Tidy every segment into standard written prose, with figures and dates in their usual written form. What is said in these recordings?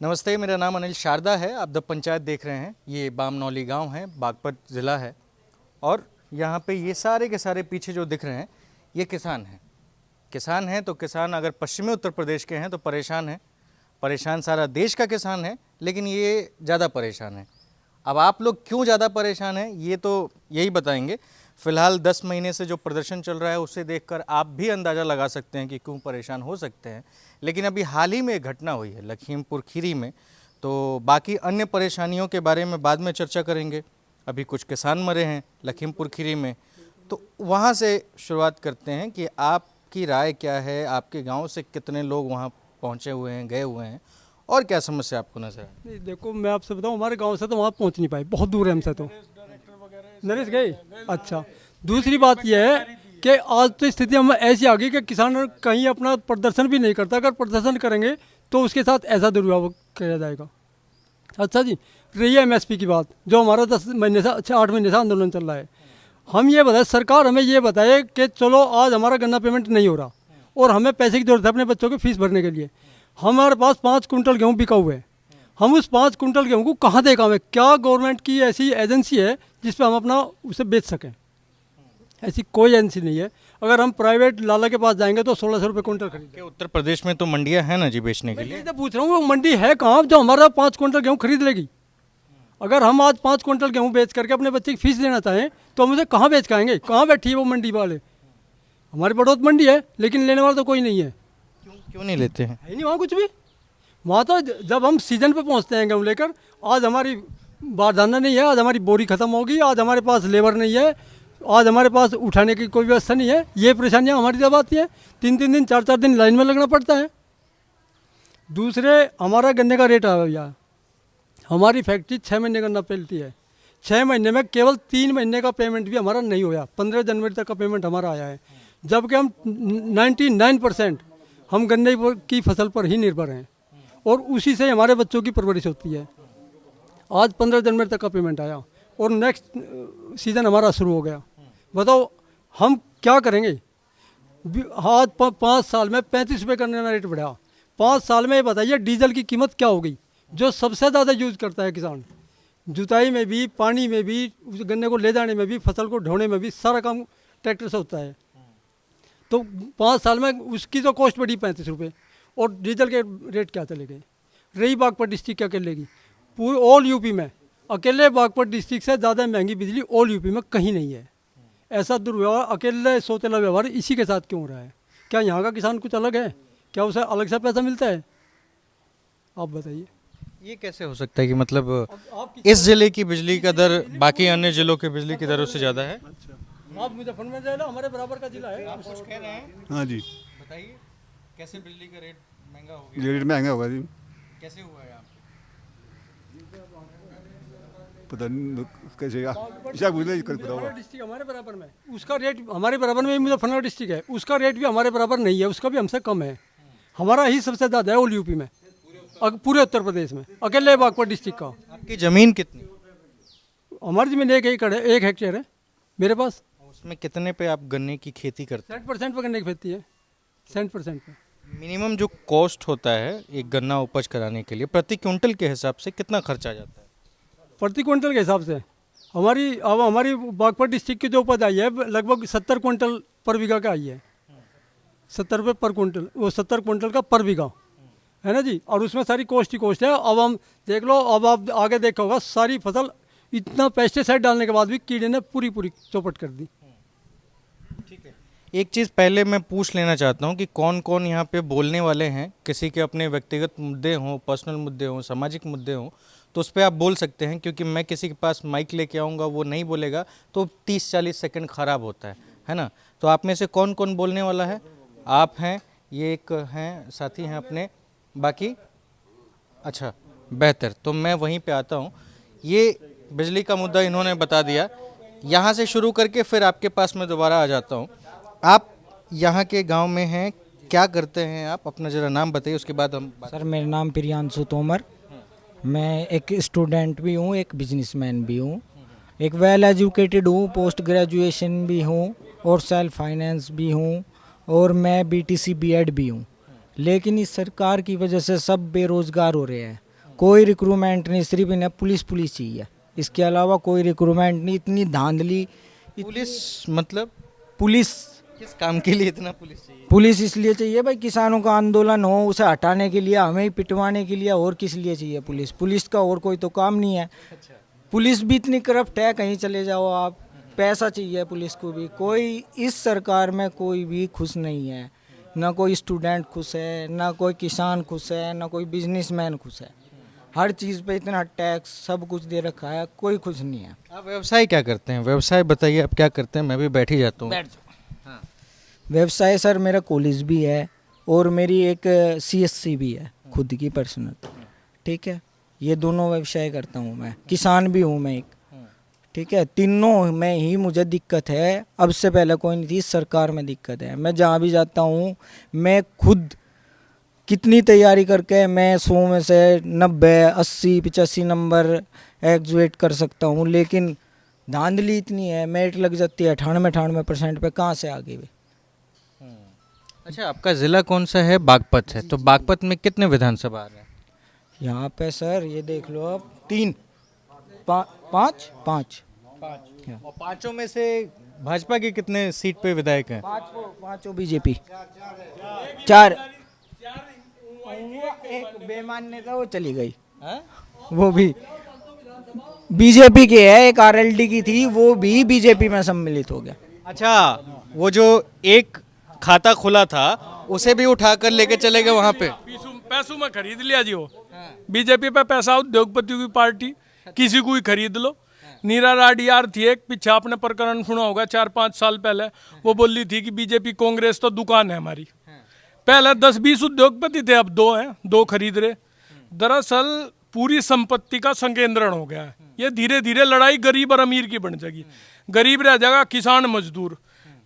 नमस्ते, मेरा नाम अनिल शारदा है। आप द पंचायत देख रहे हैं। ये बामनौली गांव है, बागपत ज़िला है। और यहाँ पे ये सारे के सारे पीछे जो दिख रहे हैं ये किसान हैं। किसान हैं तो किसान अगर पश्चिमी उत्तर प्रदेश के हैं तो परेशान हैं। परेशान सारा देश का किसान है, लेकिन ये ज़्यादा परेशान है। अब आप लोग क्यों ज़्यादा परेशान हैं ये तो यही बताएंगे। फ़िलहाल 10 महीने से जो प्रदर्शन चल रहा है उसे देखकर आप भी अंदाज़ा लगा सकते हैं कि क्यों परेशान हो सकते हैं। लेकिन अभी हाल ही में एक घटना हुई है लखीमपुर खीरी में, तो बाकी अन्य परेशानियों के बारे में बाद में चर्चा करेंगे। अभी कुछ किसान मरे हैं लखीमपुर खीरी में, तो वहाँ से शुरुआत करते हैं कि आपकी राय क्या है। आपके गाँव से कितने लोग वहाँ पहुँचे हुए हैं, गए हुए हैं, और क्या समस्या आपको नजर आई? नहीं देखो, मैं आपसे बताऊं, हमारे गांव से तो वहाँ पहुंच नहीं पाए, बहुत दूर है हमसे। तो नरेश गए। अच्छा, दूसरी बात यह है कि आज तो स्थिति हम ऐसी आ गई कि किसान कहीं अपना प्रदर्शन भी नहीं करता। अगर प्रदर्शन करेंगे तो उसके साथ ऐसा दुर्व्यवहार किया जाएगा। अच्छा जी, रही है एमएसपी की बात, जो हमारा 10 महीने से 8 महीने से आंदोलन चल रहा है। हम ये बताए, सरकार हमें ये बताए कि चलो आज हमारा गन्ना पेमेंट नहीं हो रहा और हमें पैसे की जरूरत है अपने बच्चों की फीस भरने के लिए। हमारे पास 5 कुंटल गेहूँ बिका हुआ है। हम उस 5 कुंटल गेहूँ को कहाँ दे पाएं? क्या गवर्नमेंट की ऐसी एजेंसी है जिस पर हम अपना उसे बेच सकें? ऐसी कोई एजेंसी नहीं है। अगर हम प्राइवेट लाला के पास जाएंगे तो 1600 रुपये कुंटल खरीदेंगे। उत्तर प्रदेश में तो मंडियां हैं ना जी बेचने के मैं लिए। यही तो पूछ रहा हूँ, वो मंडी है कहाँ जो हमारा 5 कुंटल गेहूँ खरीद लेगी? अगर हम आज 5 कुंटल गेहूँ बेच करके अपने बच्चे की फीस देना चाहें तो हम उसे कहाँ बेच पाएंगे? कहाँ बैठी है वो मंडी वाले? हमारी बड़ौत मंडी है, लेकिन लेने वाला तो कोई नहीं है। क्यों नहीं लेते हैं? है नहीं वहाँ कुछ भी। वहाँ तो जब हम सीजन पे पहुँचते हैं गेहूँ लेकर, आज हमारी बारदाना नहीं है, आज हमारी बोरी खत्म होगी, आज हमारे पास लेबर नहीं है, आज हमारे पास उठाने की कोई व्यवस्था नहीं है। ये परेशानियाँ हमारी जब आती हैं, 3-3 दिन 4-4 दिन लाइन में लगना पड़ता है। दूसरे, हमारा गन्ने का रेट आ गया। हमारी फैक्ट्री 6 महीने गन्ना पेलती है। 6 महीने में केवल 3 महीने का पेमेंट भी हमारा नहीं होया। 15 जनवरी तक का पेमेंट हमारा आया है, जबकि हम 99% हम गन्ने की फसल पर ही निर्भर हैं और उसी से हमारे बच्चों की परवरिश होती है। आज 15 जनवरी तक का पेमेंट आया और नेक्स्ट सीज़न हमारा शुरू हो गया। बताओ हम क्या करेंगे? आज 5 साल में 35 रुपये गन्ने का रेट बढ़ा। 5 साल में ये बताइए डीजल की कीमत क्या हो गई, जो सबसे ज़्यादा यूज़ करता है किसान। जुताई में भी, पानी में भी, उस गन्ने को ले जाने में भी, फसल को ढोने में भी, सारा काम ट्रैक्टर से होता है। तो 5 साल में उसकी तो कॉस्ट बढ़ी 35 रुपये और डीजल के रेट क्या चले गए। रही बागपत डिस्ट्रिक्ट क्या कर लेगी? पूरे ऑल यूपी में अकेले बागपत डिस्ट्रिक्ट से ज़्यादा महंगी बिजली ऑल यूपी में कहीं नहीं है। ऐसा दुर्व्यवहार, अकेले सोतेला व्यवहार इसी के साथ क्यों हो रहा है? क्या यहाँ का किसान कुछ अलग है? क्या उसे अलग से पैसा मिलता है? आप बताइए। ये कैसे हो सकता है कि मतलब इस जिले की बिजली का दर बाकी अन्य जिलों के बिजली की दरों से ज़्यादा है? आप मुजफ्फरनगर में जाए ना, हमारे बराबर का जिला है। आप कुछ कह रहे हैं? हाँ जी, बताइए, कैसे बिजली का रेट महंगा हो गया? रेट महंगा होगा जी। कैसे हुआ है यहाँ पे? पता नहीं कैसे क्या बुझले कर पता होगा। डिस्ट्रिक्ट हमारे बराबर में, उसका रेट हमारे बराबर में ही मुजफ्फरनगर डिस्ट्रिक्ट है, उसका रेट भी हमारे बराबर नहीं है, उसका भी हमसे कम है। हमारा ही सबसे ज़्यादा है ऑल यूपी में, पूरे उत्तर प्रदेश में, अकेले बागपत डिस्ट्रिक्ट का। आपकी ज़मीन कितनी? हमारी ज़मीन 1 एकड़ है, 1 हेक्टेयर है मेरे पास। उसमें कितने पे आप गन्ने की खेती करते 60% पर गन्ने की खेती है, 60% पे। हैं? मिनिमम जो कॉस्ट होता है एक गन्ना उपज कराने के लिए प्रति क्विंटल के हिसाब से कितना खर्चा आ जाता है? प्रति क्विंटल के हिसाब से हमारी बागपत डिस्ट्रिक्ट की जो उपज आई है लगभग 70 क्विंटल पर बीघा का आई है। 70 रुपये पर क्विंटल, वो 70 क्विंटल का पर बीघा है ना जी। और उसमें सारी कॉस्ट ही कॉस्ट है। अब हम देख लो, अब आप आगे देखा होगा, सारी फसल इतना पेस्टिसाइड डालने के बाद भी कीड़े ने पूरी चौपट कर दी। ठीक है, एक चीज़ पहले मैं पूछ लेना चाहता हूँ कि कौन कौन यहाँ पे बोलने वाले हैं। किसी के अपने व्यक्तिगत मुद्दे हों, पर्सनल मुद्दे हों, सामाजिक मुद्दे हों, तो उस पर आप बोल सकते हैं, क्योंकि मैं किसी के पास माइक लेके आऊँगा, वो नहीं बोलेगा तो 30-40 सेकंड ख़राब होता है ना। तो आप में से कौन कौन बोलने वाला है? आप हैं, ये एक हैं साथी हैं अपने, बाकी? अच्छा, बेहतर, तो मैं वहीं पे आता हूँ। ये बिजली का मुद्दा इन्होंने बता दिया, यहाँ से शुरू करके फिर आपके पास मैं दोबारा आ जाता हूँ। आप यहाँ के गांव में हैं, क्या करते हैं आप? अपना ज़रा नाम बताइए, उसके बाद हम सर, मेरा नाम प्रियांशु तोमर। मैं एक स्टूडेंट भी हूँ, एक बिजनेसमैन भी हूँ, एक वेल एजुकेटेड हूँ, पोस्ट ग्रेजुएशन भी हूँ और सेल्फ फाइनेंस भी हूँ, और मैं बीटीसी बीएड भी हूँ। लेकिन इस सरकार की वजह से सब बेरोज़गार हो रहे हैं। कोई रिक्रूटमेंट नहीं, सिर्फ इन्हें पुलिस चाहिए, इसके अलावा कोई रिक्रूटमेंट नहीं। इतनी धांधली, पुलिस मतलब पुलिस किस काम के लिए इतना पुलिस चाहिए? पुलिस इसलिए चाहिए भाई, किसानों का आंदोलन हो उसे हटाने के लिए, हमें ही पिटवाने के लिए, और किस लिए चाहिए पुलिस? पुलिस का और कोई तो काम नहीं है। पुलिस भी इतनी करप्ट है, कहीं चले जाओ आप, पैसा चाहिए पुलिस को भी। कोई इस सरकार में कोई भी खुश नहीं है, ना कोई स्टूडेंट खुश है, ना कोई किसान खुश है, ना कोई बिजनेसमैन खुश है। हर चीज़ पे इतना टैक्स सब कुछ दे रखा है, कोई खुश नहीं है। आप व्यवसाय क्या करते हैं? व्यवसाय बताइए आप क्या करते हैं, मैं भी बैठ ही जाता हूँ। व्यवसाय सर मेरा कॉलेज भी है और मेरी एक CSC भी है, खुद की पर्सनल, ठीक है। ये दोनों व्यवसाय करता हूँ मैं, किसान भी हूँ मैं एक, ठीक है। तीनों में ही मुझे दिक्कत है, अब से पहले कोई नहीं थी, सरकार में दिक्कत है। मैं जहाँ भी जाता हूँ मैं खुद कितनी तैयारी करके मैं 100 में से 90, 80, 85 नंबर एग्जुएट कर सकता हूँ, लेकिन धांधली इतनी है, मेरिट लग जाती है 98% पे, कहाँ से आगे भी। अच्छा, आपका ज़िला कौन सा है? बागपत है। तो बागपत में कितने विधानसभा आ रहे हैं? यहाँ पे सर ये देख लो आप, 3, 5 और पांचों में से भाजपा के कितने सीट पे विधायक हैं? पाँचों बीजेपी, 4 एक बेमान नेता वो चली गई, वो भी बीजेपी के है, एक RLD की थी, वो भी बीजेपी में सम्मिलित हो गया। अच्छा, वो जो एक खाता खुला था उसे भी उठा कर लेके चले गए वहाँ पे। पैसों में खरीद लिया जी वो। बीजेपी पे पैसा, उद्योगपतियों की पार्टी, किसी को ही खरीद लो। नीरा राडियार थी एक, पीछे आपने प्रकरण सुना होगा 4-5 साल पहले, वो बोली थी कि बीजेपी कांग्रेस तो दुकान है हमारी। पहले 10-20 उद्योगपति थे, अब 2 हैं, 2 खरीद रहे। दरअसल पूरी संपत्ति का संकेंद्रण हो गया है। ये धीरे धीरे लड़ाई गरीब और अमीर की बन जाएगी। गरीब रह जाएगा किसान मजदूर,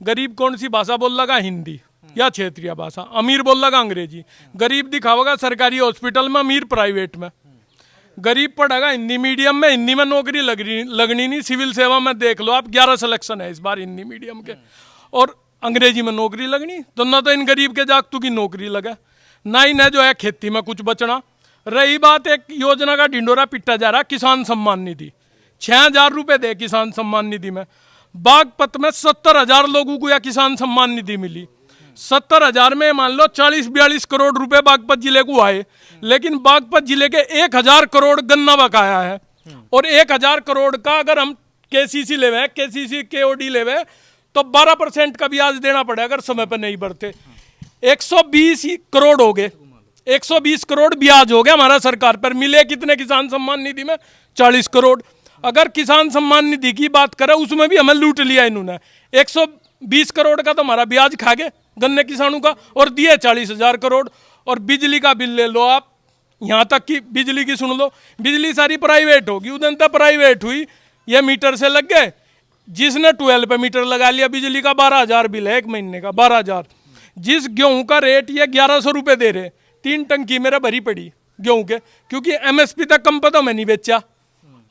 गरीब कौन सी भाषा बोल लगा? हिंदी या क्षेत्रीय भाषा। अमीर बोल लगा अंग्रेजी। गरीब दिखावेगा सरकारी हॉस्पिटल में, अमीर प्राइवेट में। गरीब पढ़ेगा हिंदी मीडियम में, हिंदी में नौकरी लगनी नहीं। सिविल सेवा में देख लो आप, 11 सिलेक्शन है इस बार हिंदी मीडियम के, और अंग्रेजी में नौकरी लगनी। तो ना तो इन गरीब के जागतू की नौकरी लगे, ना ही न जो है खेती में कुछ बचना। रही बात एक योजना का ढिंडोरा पिटा जा रहा, किसान सम्मान निधि। 6,000 रुपये दे किसान सम्मान निधि में। बागपत में 70,000 लोगों को यह किसान सम्मान निधि मिली। 70,000 में मान लो 40-42 करोड़ रुपए बागपत जिले को आए, लेकिन बागपत जिले के 1,000 करोड़ गन्ना बकाया है। और 1,000 करोड़ का अगर हम KCC लेवे, KCC KOD लेवे, तो 12% का ब्याज देना पड़ेगा अगर समय पर नहीं भरते। 120 करोड़ हो गए, 120 करोड़ ब्याज हो गया हमारा सरकार पर। मिले कितने किसान सम्मान निधि में? 40 करोड़। अगर किसान सम्मान निधि की बात करें, उसमें भी हमें लूट लिया इन्होंने। 120 करोड़ का तो हमारा ब्याज खा गए गन्ने किसानों का, और दिए 40,000 करोड़। और बिजली का बिल ले लो आप, यहाँ तक कि बिजली की सुन लो, बिजली सारी प्राइवेट होगी, उधर तक प्राइवेट हुई, ये मीटर से लग गए। जिसने 12 पे मीटर लगा लिया, बिजली का 12,000 बिल है एक महीने का, 12,000। जिस गेहूं का रेट ये 1,100 रुपये दे रहे, 3 टंकी मेरे भरी पड़ी गेहूं के, क्योंकि MSP तक कम पे तो मैं नहीं बेचा,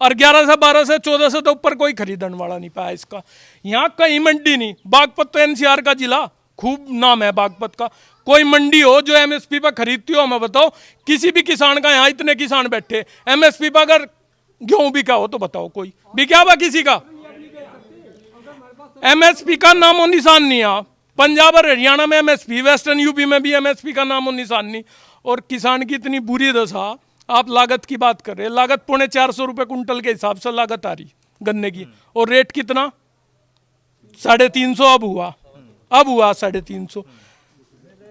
और 1100, 1200, 1400 तो ऊपर कोई खरीदने वाला नहीं पाया इसका। यहाँ कहीं मंडी नहीं। बागपत तो NCR का जिला, खूब नाम है बागपत का। कोई मंडी हो जो MSP पर खरीदती हो, हमें बताओ। किसी भी किसान का, यहाँ इतने किसान बैठे, MSP पर अगर गेहूं बिका हो तो बताओ, कोई बिका हुआ किसी का? MSP का नामो निशान नहीं है। पंजाब और हरियाणा में MSP, वेस्टर्न यूपी में भी MSP का नामो निशान नहीं। और किसान की इतनी बुरी दशा। आप लागत की बात कर रहे हैं, लागत 450 रुपये कुंटल के हिसाब से लागत आ रही गन्ने की, और रेट कितना? 350 अब हुआ 350।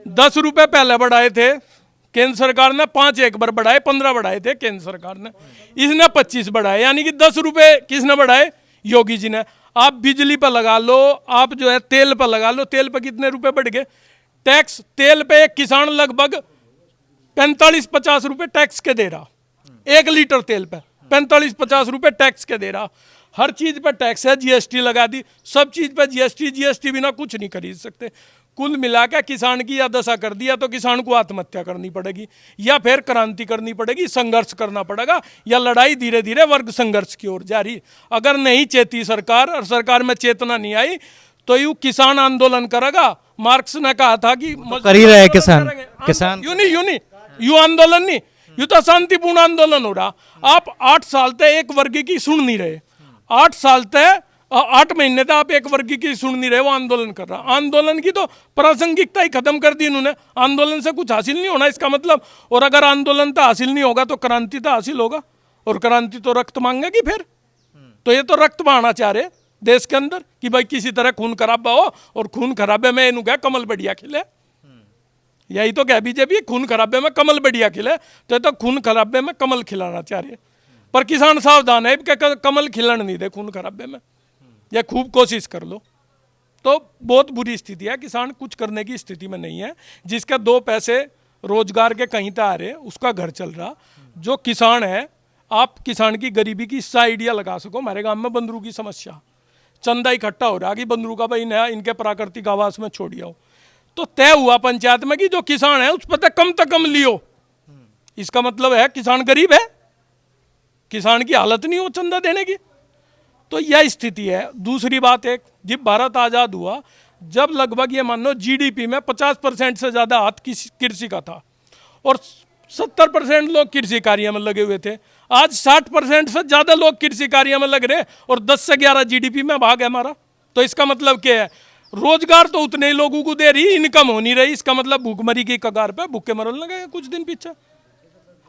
10 रुपये पहले बढ़ाए थे केंद्र सरकार ने, 5 एक बार बढ़ाए, 15 बढ़ाए थे केंद्र सरकार ने, इसने 25 बढ़ाए, यानी कि 10 रुपये किसने बढ़ाए? योगी जी ने। आप बिजली पर लगा लो, आप जो है तेल पर लगा लो, तेल पर कितने रुपए बढ़ गए? टैक्स तेल पे एक किसान लगभग 45-50 रुपये टैक्स के दे रहा, 1 लीटर तेल पे 45-50 रुपये टैक्स के दे रहा। हर चीज पे टैक्स है, GST लगा दी, सब चीज पे GST बिना कुछ नहीं खरीद सकते। कुल मिलाकर किसान की यह दशा कर दिया, तो किसान को आत्महत्या करनी पड़ेगी, या फिर क्रांति करनी पड़ेगी, संघर्ष करना पड़ेगा, या लड़ाई धीरे धीरे वर्ग संघर्ष की ओर जारी। अगर नहीं चेती सरकार, और सरकार में चेतना नहीं आई, तो यू किसान आंदोलन करेगा। मार्क्स ने कहा था कि कर ही रहे किसान, किसान यू आंदोलन नहीं, ये तो शांतिपूर्ण आंदोलन हो रहा। आप 8 साल तक एक वर्ग की सुन नहीं रहे, 8 साल तक 8 महीने तक आप एक वर्ग की सुन नहीं रहे, वो आंदोलन कर रहा। आंदोलन की तो प्रासंगिकता ही खत्म कर दी इन्होंने। आंदोलन से कुछ हासिल नहीं होना इसका मतलब, और अगर आंदोलन तो हासिल नहीं होगा तो क्रांति तो हासिल होगा, और क्रांति तो रक्त मांगेगी फिर। तो ये तो रक्त बहाना चाह रहे देश के अंदर कि भाई किसी तरह खून खराबा हो, और खून खराबे में इन्हों क्या कमल बढ़िया खिले। यही तो क्या बीजेपी, खून खराबे में कमल बढ़िया खिले, तो ये तो खून खराबे में कमल खिलाना चाह रहे। पर किसान सावधान है कि कमल खिलन नहीं दे खून खराबे में, या खूब कोशिश कर लो। तो बहुत बुरी स्थिति है, किसान कुछ करने की स्थिति में नहीं है। जिसका 2 पैसे रोजगार के कहीं तक आ रहे उसका घर चल रहा। जो किसान है, आप किसान की गरीबी की इससे आइडिया लगा सको। हमारे गांव में बंदरू की समस्या, चंदा इकट्ठा हो रहा कि बंदरू का भाई नया इनके प्राकृतिक आवास में छोड़िया हो, तो तय हुआ पंचायत में कि जो किसान है उस पर तक कम लियो। इसका मतलब है किसान गरीब है, किसान की हालत नहीं हो चंदा देने की। तो यह स्थिति है। दूसरी बात, एक जब भारत आज़ाद हुआ, जब लगभग ये मान लो जीडीपी में 50% से ज़्यादा हाथ कृषि का था, और 70% लोग कृषि कार्य में लगे हुए थे। आज 60% से ज़्यादा लोग कृषि कार्य में लग रहे, और 10 से 11 जीडीपी में भाग है हमारा। तो इसका मतलब क्या है, रोजगार तो उतने ही लोगों को दे रही, इनकम हो नहीं रही। इसका मतलब भूखमरी की कगार पे भूखे मरने लगे कुछ दिन पीछे।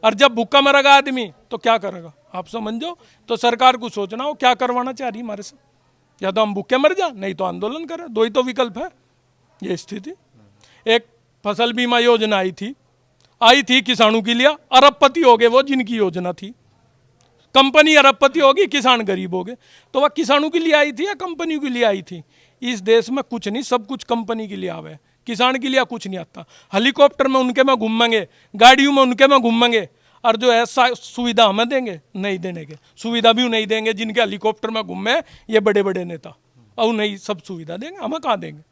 और जब भूखा मरेगा आदमी तो क्या करेगा, आप समझ जाओ। तो सरकार को सोचना हो क्या करवाना चाह रही हमारे से, या तो हम भूखे मर जा, नहीं तो आंदोलन करें, 2 ही तो विकल्प है। ये स्थिति। एक फसल बीमा योजना आई थी किसानों के लिए, अरबपति हो गए वो जिनकी योजना थी। कंपनी अरबपति होगी, किसान गरीब हो गए। तो वह किसानों के लिए आई थी या कंपनियों के लिए आई थी? इस देश में कुछ नहीं, सब कुछ कंपनी के लिए आवे, किसान के लिए कुछ नहीं आता। हेलीकॉप्टर में उनके में घूमेंगे, गाड़ियों में उनके में घूमेंगे, और जो है सुविधा हमें देंगे, नहीं देने के। सुविधा भी नहीं देंगे जिनके हेलीकॉप्टर में घूमे ये बड़े बड़े नेता, और नहीं सब सुविधा देंगे, हमें कहाँ देंगे।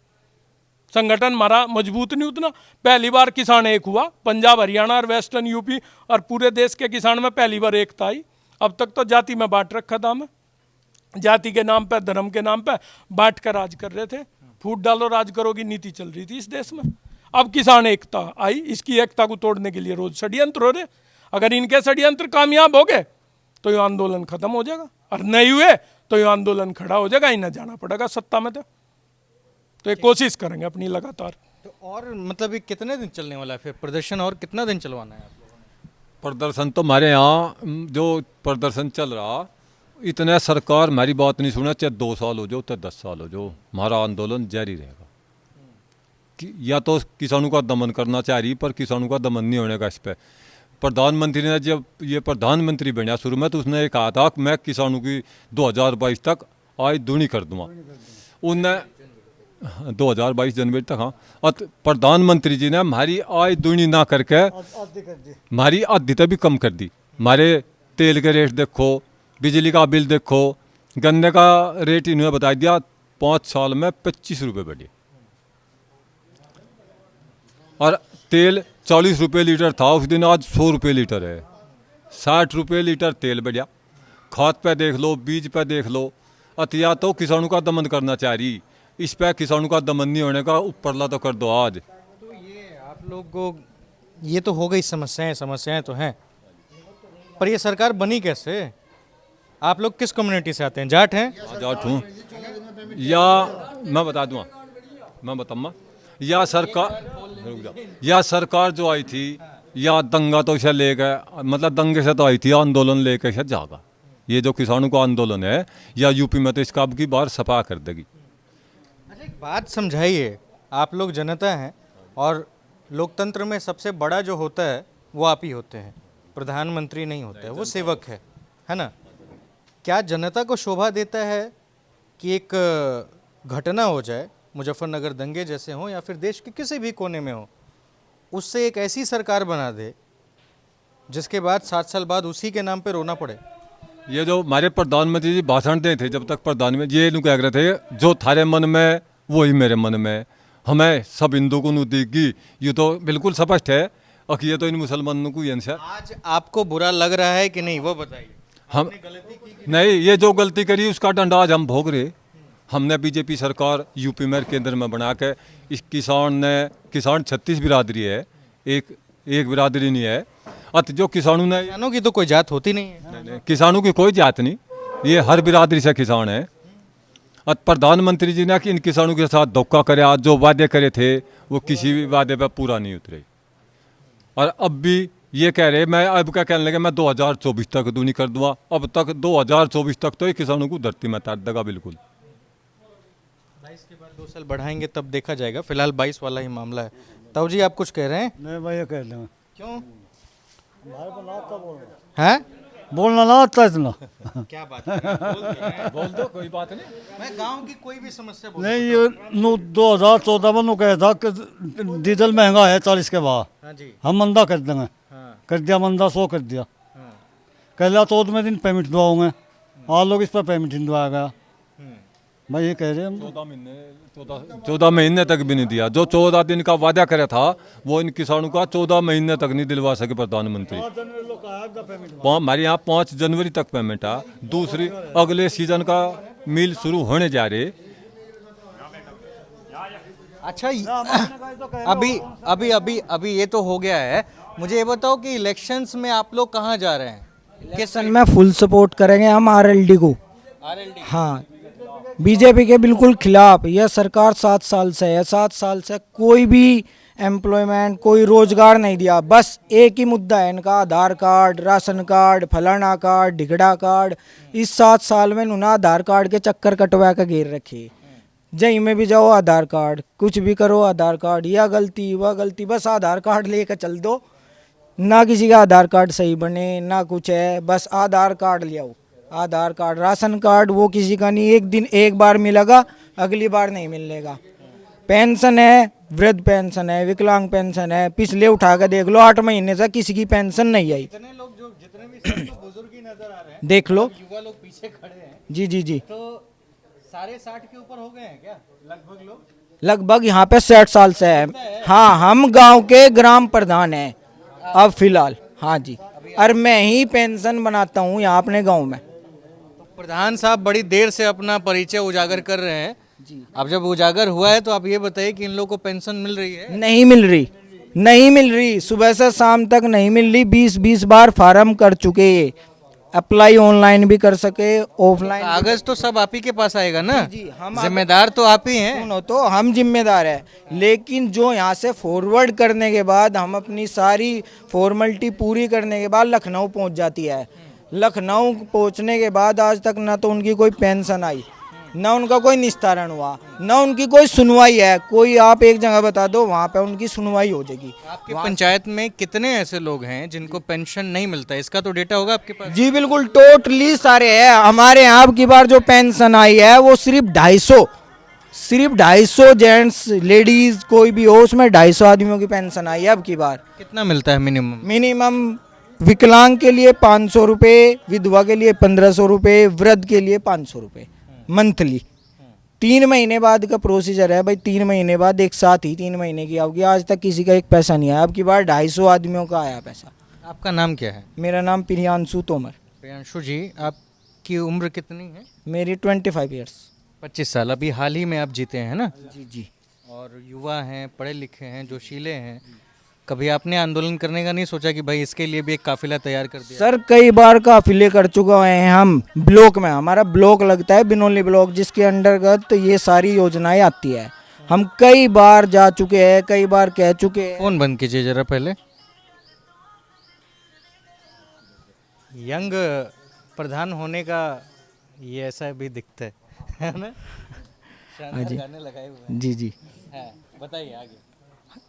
संगठन हमारा मजबूत नहीं उतना। पहली बार किसान एक हुआ, पंजाब हरियाणा और वेस्टर्न यूपी और पूरे देश के किसान में पहली बार एकता आई। अब तक तो जाति में बांट रखा था हमें, जाति के नाम पे, धर्म के नाम पे बांट कर राज कर रहे थे। फूट डालो राज करोगी नीति चल रही थी इस देश में। अब किसान एकता आई, इसकी एकता को तोड़ने के लिए रोज षड्यंत्र हो रहे। अगर इनके षड्यंत्र कामयाब हो गए तो ये आंदोलन खत्म हो जाएगा, और नहीं हुए तो ये आंदोलन खड़ा हो जाएगा, इन्हें जाना पड़ेगा सत्ता में। तो ये कोशिश करेंगे अपनी लगातार। तो और मतलब ये कितने दिन चलने वाला है फिर प्रदर्शन, और कितना दिन चलवाना है आप लोगों ने? प्रदर्शन तो हमारे यहाँ जो प्रदर्शन चल रहा, इतने सरकार हमारी बात नहीं सुना, चाहे 2 साल हो जाओ चाहे 10 साल हो जाओ, हमारा आंदोलन जारी रहेगा। या तो किसानों का दमन करना चाह रही, पर किसानों का दमन नहीं होने का। इस पर प्रधानमंत्री ने जब ये प्रधानमंत्री बना शुरू में, तो उसने ये कहा था कि मैं किसानों की 2022 तक आय दुनी कर दूंगा। उनने 2022 जनवरी तक, हाँ। और प्रधानमंत्री जी ने हमारी आय दुनी ना करके हमारी आधी तक भी कम कर दी। हमारे तेल के रेट देखो, बिजली का बिल देखो, गन्ने का रेट इन्होंने बता दिया 5 साल में 25 रुपये बढ़े। और तेल 40 रुपये लीटर था उस दिन, आज 100 रुपये लीटर है। 60 रुपये लीटर तेल बढ़िया। खाद पे देख लो, बीज पे देख लो। अतिया तो किसानों का दमन करना चाह रही, इस पे किसानों का दमन नहीं होने का, ऊपरला तो कर दो आज। तो ये आप लोग को, ये तो हो गई समस्याएं तो हैं, पर ये सरकार बनी कैसे? आप लोग किस कम्युनिटी से आते हैं? जाट हैं? जाट हूँ, या मैं बता दूँ, मैं बताऊँगा। या सरकार जो आई थी, या दंगा तो इसे ले गए, मतलब दंगे से तो आई थी, आंदोलन लेकर इसे जागा। ये जो किसानों का आंदोलन है, या यूपी में तो इसका अब की बार सफा कर देगी। अच्छा, एक बात समझाइए, आप लोग जनता हैं, और लोकतंत्र में सबसे बड़ा जो होता है वो आप ही होते हैं, प्रधानमंत्री नहीं होता है, वो सेवक है ना? क्या जनता को शोभा देता है कि एक घटना हो जाए, मुजफ्फरनगर दंगे जैसे हों या फिर देश के किसी भी कोने में हो, उससे एक ऐसी सरकार बना दे जिसके बाद 7 साल बाद उसी के नाम पे रोना पड़े? ये जो हमारे प्रधानमंत्री जी भाषण देते थे, जब तक प्रधानमंत्री ये कह रहे थे, जो थारे मन में वही मेरे मन में, हमें सब हिंदू को देगी। ये तो बिल्कुल स्पष्ट है, और ये तो इन मुसलमानों को ये। आज आपको बुरा लग रहा है कि नहीं, वो बताइए। हम नहीं, ये जो गलती करी उसका डंडा आज हम भोग रहे। हमने बीजेपी सरकार यूपी में केंद्र में बना के, इस किसान 36 बिरादरी है, एक एक बिरादरी नहीं है। अत जो किसानों ने किसानों की तो कोई जात होती नहीं है। नहीं, किसानों की कोई जात नहीं, ये हर बिरादरी से किसान है। अत प्रधानमंत्री जी ने कि इन किसानों के साथ धोखा करे, जो वादे करे थे वो किसी भी वादे पर पूरा नहीं उतरे। और अब भी ये कह रहे, मैं अब क्या कहने लगे, मैं 2024 तक दूनी कर दूंगा। अब तक 2024 तक तो ये किसानों को धरती में तार देगा बिल्कुल। 22 के बाद 2 साल बढ़ाएंगे तब देखा जाएगा, फिलहाल 22 वाला ही मामला है। ताऊ जी आप कुछ कह रहे हैं? नहीं भाई, ये कह देंगे क्यों? बोलना हैं? बोलना ना आता इतना। क्या बात है, बोल दो, कोई बात नहीं। मैं गांव की कोई भी समस्या बोल नहीं, ये 2014 में नु कहा था कि डीजल महंगा है 40 के बाद, हाँ जी, हम मंदा कर देंगे। हाँ, कर दिया मंदा, 100 कर दिया। हाँ, कहला 14 में दिन पेमेंट दुआओगे, आज लोग इस पर पेमेंट नहीं दुआ गया। भाई ये कह रहे हैं हम। 14 महीने तक भी नहीं दिया। जो 14 दिन का वादा करे था वो इन किसानों का 14 महीने तक नहीं दिलवा सके प्रधानमंत्री। हमारे यहाँ 5 जनवरी तक पेमेंट है। दूसरी अगले सीजन का मिल शुरू होने जा रहे। अच्छा अभी अभी अभी अभी ये तो हो गया है, मुझे ये बताओ कि इलेक्शंस में आप लोग कहाँ जा रहे हैं? इलेक्शन में फुल सपोर्ट करेंगे हम आरएलडी को। आरएलडी? हाँ, बीजेपी के बिल्कुल खिलाफ। यह सरकार 7 साल से है, 7 साल से कोई भी एम्प्लॉयमेंट, कोई रोजगार नहीं दिया। बस एक ही मुद्दा है इनका, आधार कार्ड, राशन कार्ड, फलाना कार्ड, ढिगड़ा कार्ड। इस 7 साल में उन्होंने आधार कार्ड के चक्कर कटवा के घेर रखे। जहीं में भी जाओ आधार कार्ड, कुछ भी करो आधार कार्ड, यह गलती वह गलती, बस आधार कार्ड लेकर चल दो। ना किसी का आधार कार्ड सही बने ना कुछ है, बस आधार कार्ड ले आओ। आधार कार्ड, राशन कार्ड वो किसी का नहीं, एक बार मिलेगा, अगली बार नहीं मिलेगा। पेंशन है, वृद्ध पेंशन है, विकलांग पेंशन है, पिछले उठा के देख लो 8 महीने से किसी की पेंशन नहीं आई। इतने लोग जो जितने भी सब तो बुजुर्ग ही नजर आ रहे हैं, देख लो। युवा लोग पीछे खड़े हैं, जी जी जी, तो सारे 60 के ऊपर हो गए हैं क्या लगभग लोग? लगभग यहाँ पे 60 साल से है। हाँ, हम गांव के ग्राम प्रधान हैं अब फिलहाल। हाँ जी, और मैं ही पेंशन बनाता हूँ यहाँ अपने गांव में। प्रधान साहब बड़ी देर से अपना परिचय उजागर कर रहे हैं जी। अब जब उजागर हुआ है तो आप ये बताइए कि इन लोगों को पेंशन मिल रही है? नहीं मिल रही, नहीं मिल रही, सुबह से शाम तक नहीं मिल रही। 20 बार फार्म कर चुके, अप्लाई ऑनलाइन भी कर सके, ऑफलाइन। कागज तो सब आप ही के पास आएगा ना? जी, हम जिम्मेदार तो आप ही हैं। सुनो तो, हम जिम्मेदार है, लेकिन जो यहाँ से फॉरवर्ड करने के बाद हम अपनी सारी फॉर्मेलिटी पूरी करने के बाद लखनऊ पहुँच जाती है। लखनऊ पहुँचने के बाद आज तक ना तो उनकी कोई पेंशन आई, ना उनका कोई निस्तारण हुआ, ना उनकी कोई सुनवाई है। कोई आप एक जगह बता दो वहाँ पे उनकी सुनवाई हो जाएगी। आपके पंचायत में कितने ऐसे लोग हैं जिनको पेंशन नहीं मिलता है? इसका तो डेटा होगा आपके पास? जी बिल्कुल, टोटली सारे हैं। हमारे यहाँ अब की बार जो पेंशन आई है वो सिर्फ 250 जेंट्स लेडीज कोई भी हो, उसमें 250 आदमियों की पेंशन आई है अब की बार। कितना मिलता है मिनिमम? मिनिमम विकलांग के लिए 500 रुपये, विधवा के लिए 1500 रुपये, वृद्ध के लिए 500 रुपये मंथली। 3 महीने बाद का प्रोसीजर है भाई, 3 महीने बाद एक साथ ही 3 महीने की आओगी। आज तक किसी का एक पैसा नहीं आया, अब की बार 250 आदमियों का आया पैसा। आपका नाम क्या है? मेरा नाम प्रियांशु तोमर। प्रियांशु जी, आपकी उम्र कितनी है? मेरी 25 ईयर्स। 25 साल। अभी हाल ही में आप जीते हैं ना? जी जी। और युवा हैं, पढ़े लिखे हैं, जोशीले हैं, कभी आपने आंदोलन करने का नहीं सोचा कि भाई इसके लिए भी एक काफिला तैयार कर दिया? सर कई बार काफिले कर चुके हैं हम ब्लॉक में। हमारा ब्लॉक लगता है बिनोली ब्लॉक, जिसके अंतर्गत ये सारी योजनाएं आती है। हम कई बार जा चुके हैं, कई बार कह चुके हैं। फोन बंद कीजिए जरा पहले। यंग प्रधान होने का ये ऐसा भी दिखता है ना? जी। गाने लगाए हुए जी जी। हैं। बताइए आगे।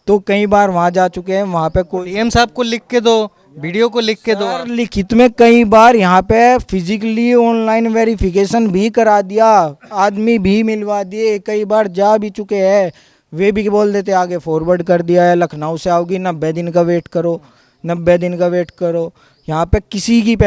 तो कई बार वहाँ जा चुके हैं, वहाँ पे कोई डीएम साहब को लिख के दो, वीडियो को लिख के दो। सर, लिखित में कई बार यहाँ पे फिजिकली ऑनलाइन वेरिफिकेशन भी करा दिया, आदमी भी मिलवा दिए, कई बार जा भी चुके हैं। वे भी बोल देते आगे फॉरवर्ड कर दिया है, लखनऊ से आओगी, 90 दिन का वेट करो, 90 दिन का वेट करो। यहाँ पे किसी की